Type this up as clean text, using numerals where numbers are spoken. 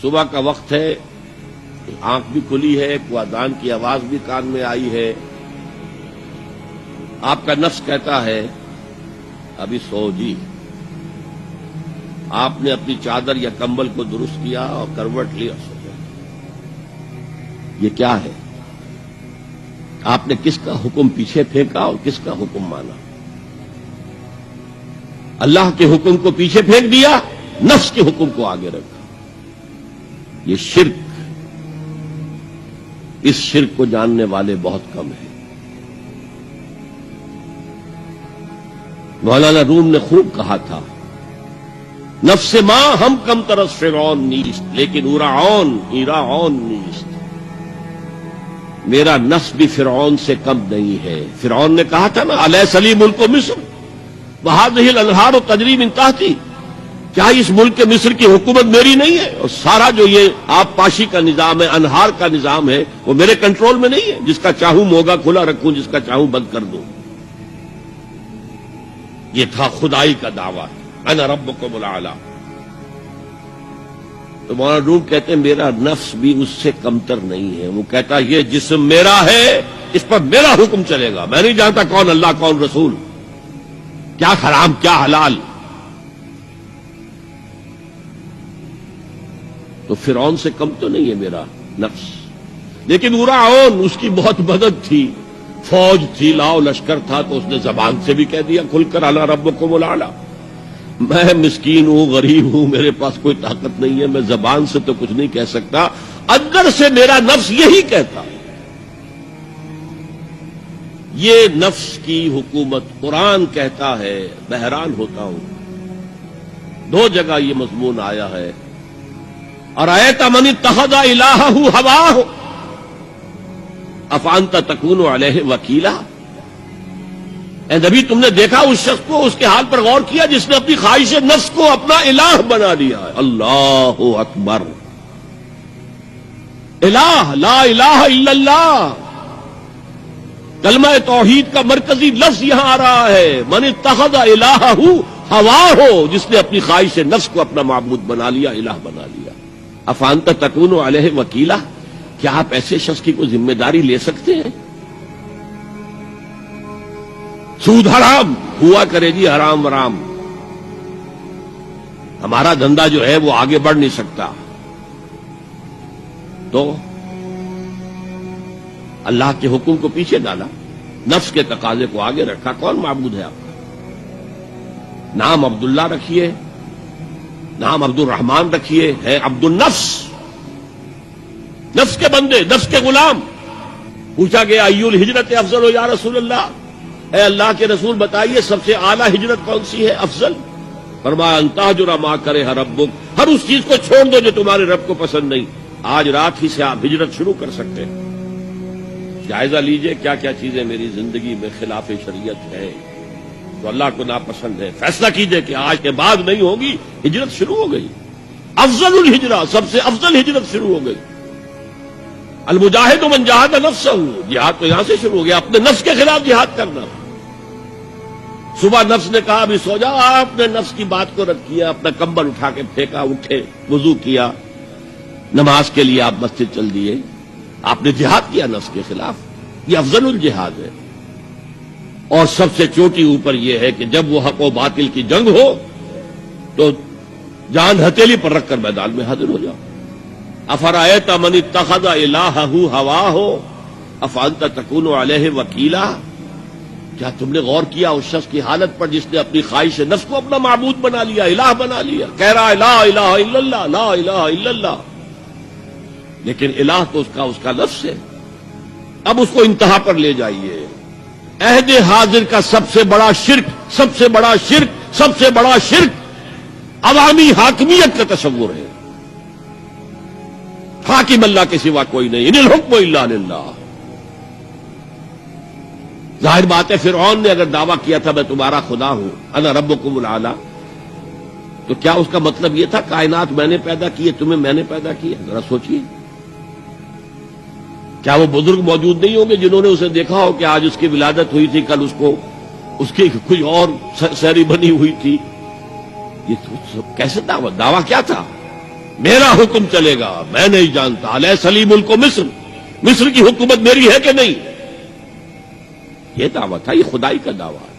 صبح کا وقت ہے، آنکھ بھی کھلی ہے، کوئی اذان کی آواز بھی کان میں آئی ہے، آپ کا نفس کہتا ہے ابھی سو جی۔ آپ نے اپنی چادر یا کمبل کو درست کیا اور کروٹ لی اور سو گئے۔ یہ کیا ہے؟ آپ نے کس کا حکم پیچھے پھینکا اور کس کا حکم مانا؟ اللہ کے حکم کو پیچھے پھینک دیا، نفس کے حکم کو آگے رکھا۔ یہ شرک، اس شرک کو جاننے والے بہت کم ہیں۔ مولانا روم نے خوب کہا تھا، نفس ماں ہم کم ترس فرعون نیست لیکن ایراعون نیست۔ میرا نفس بھی فرعون سے کم نہیں ہے۔ فرعون نے کہا تھا نا، الیس لی ملک مصر وہذہ الانہار تجری من تحتی، کیا اس ملک مصر کی حکومت میری نہیں ہے؟ اور سارا جو یہ آب پاشی کا نظام ہے، انہار کا نظام ہے، وہ میرے کنٹرول میں نہیں ہے؟ جس کا چاہوں موگا کھلا رکھوں، جس کا چاہوں بند کر دوں۔ یہ تھا خدائی کا دعویٰ، انا ربکم الاعلی۔ تو مولانا روم کہتے ہیں میرا نفس بھی اس سے کمتر نہیں ہے۔ وہ کہتا یہ جسم میرا ہے، اس پر میرا حکم چلے گا، میں نہیں جانتا کون اللہ کون رسول، کیا حرام کیا حلال۔ تو فرعون سے کم تو نہیں ہے میرا نفس، لیکن ایراعون اس کی بہت مدد تھی، فوج تھی، لاؤ لشکر تھا، تو اس نے زبان سے بھی کہہ دیا کھل کر الا ربکم الاعلی۔ میں مسکین ہوں، غریب ہوں، میرے پاس کوئی طاقت نہیں ہے، میں زبان سے تو کچھ نہیں کہہ سکتا، اندر سے میرا نفس یہی کہتا۔ یہ نفس کی حکومت قرآن کہتا ہے، میں حیران ہوتا ہوں۔ دو جگہ یہ مضمون آیا ہے، ارأیت من اتخذ الہہ ہواہ افانت تکون علیہ وکیلا۔ اے نبی تم نے دیکھا اس شخص کو، اس کے حال پر غور کیا جس نے اپنی خواہش نفس کو اپنا الہ بنا لیا ہے۔ اللہ اکبر، الہ، لا الہ الا اللہ، کلمہ توحید کا مرکزی لفظ یہاں آ رہا ہے، من اتخذ الہہ ہواہ، جس نے اپنی خواہش نفس کو اپنا معبود بنا لیا، الہ بنا لیا۔ افانت تکون علیہ وکیلا، کیا آپ ایسے شخص کی کوئی ذمہ داری لے سکتے ہیں؟ سود حرام ہوا کرے جی، حرام ورام، ہمارا دھندا جو ہے وہ آگے بڑھ نہیں سکتا۔ تو اللہ کے حکم کو پیچھے ڈالا، نفس کے تقاضے کو آگے رکھا۔ کون معبود ہے آپ کا؟ نام عبداللہ رکھیے، نام عبد الرحمان رکھیے، ہے عبد النفس، نفس کے بندے، نفس کے غلام۔ پوچھا گیا ای الہجرت افضل ہو یا رسول اللہ، اے اللہ کے رسول بتائیے سب سے اعلیٰ ہجرت کون سی ہے، افضل؟ فرمایا ان تہجر ما کرہ ربک، ہر اس چیز کو چھوڑ دو جو تمہارے رب کو پسند نہیں۔ آج رات ہی سے آپ ہجرت شروع کر سکتے ہیں۔ جائزہ لیجئے کیا کیا چیزیں میری زندگی میں خلاف شریعت ہے، تو اللہ کو ناپسند ہے، فیصلہ کیجئے کہ آج کے بعد نہیں ہوگی۔ ہجرت شروع ہو گئی، افضل الہجرہ، سب سے افضل ہجرت شروع ہو گئی۔ المجاہد من جاہد نفسہ، جہاد تو یہاں سے شروع ہو گیا، اپنے نفس کے خلاف جہاد کرنا۔ صبح نفس نے کہا ابھی سو جاؤ، آپ نے نفس کی بات کو رد کیا، اپنا کمبل اٹھا کے پھینکا، اٹھے، وضو کیا، نماز کے لیے آپ مسجد چل دیے، آپ نے جہاد کیا نفس کے خلاف۔ یہ افضل الجہاد ہے۔ اور سب سے چوٹی اوپر یہ ہے کہ جب وہ حق و باطل کی جنگ ہو تو جان ہتھیلی پر رکھ کر میدان میں حاضر ہو جاؤ۔ افرأیت من اتخذ الہہ ہواہ افانت تکون علیہ وکیلا، کیا تم نے غور کیا اس شخص کی حالت پر جس نے اپنی خواہش نفس کو اپنا معبود بنا لیا، الہ بنا لیا، کہہ رہا ہے لا الہ الا اللہ، لا الہ الا اللہ، لیکن الہ تو اس کا لفظ ہے۔ اب اس کو انتہا پر لے جائیے۔ عہد حاضر کا سب سے بڑا شرک، سب سے بڑا شرک، سب سے بڑا شرک عوامی حاکمیت کا تصور ہے۔ حاکم اللہ کے سوا کوئی نہیں، ان الحکم الا للہ۔ ظاہر بات ہے فرعون نے اگر دعویٰ کیا تھا میں تمہارا خدا ہوں، انا ربکم الاعلی، تو کیا اس کا مطلب یہ تھا کائنات میں نے پیدا کی ہے، تمہیں میں نے پیدا کیا؟ ذرا سوچیے، کیا وہ بزرگ موجود نہیں ہوں گے جنہوں نے اسے دیکھا ہو کہ آج اس کی ولادت ہوئی تھی، کل اس کی کوئی اور سیری بنی ہوئی تھی؟ یہ تو کیسے دعویٰ کیا تھا؟ میرا حکم چلے گا، میں نہیں جانتا الیس لی ملک مصر، مصر کی حکومت میری ہے کہ نہیں؟ یہ دعویٰ تھا، یہ خدائی کا دعویٰ ہے۔